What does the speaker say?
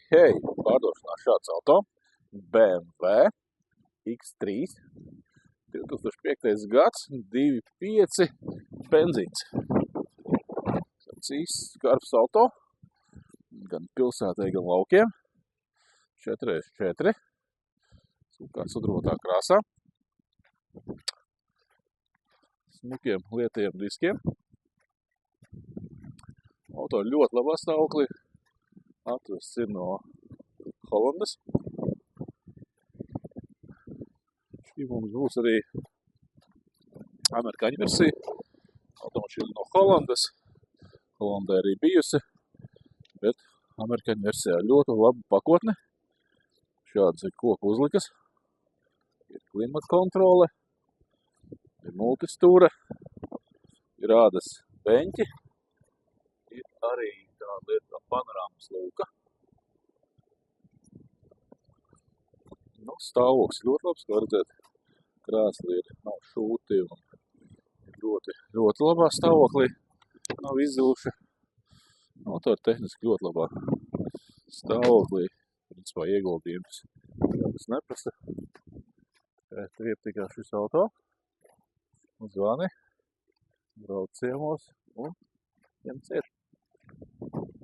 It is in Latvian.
Hei, pārdošanā šāds auto BMW X3 2005. gads 2.5 benzīns. Tāds īsts skarbs auto, gan pilsētai, gan laukiem. 4x4, kā sudrotā krāsā. Smukiem lietiem diskiem. Auto ļoti labā stāvoklī. Atvests ir no Holandas. Šī mums būs arī amerikāņu versija. Automašīna no Holandas. Holandē arī bijusi, bet amerikāņu versijā ļoti laba pakotne. Šādas ir koku uzlikas. Ir klimata kontrole. Ir multistūra. Ir ādas beņķi. Ir arī tāda lieta kā panorāmas lūka. Stāvoklis ļoti labs, kā redzēt. Krēsli nav šūti un ļoti labā stāvoklī. Nav izziluši. Auto ir tehniski ļoti labā stāvoklī. Principā ieguldījums kādas neprasa. Tev iepatikās šis auto. Zvani, brauc ciemos un ņem ciet.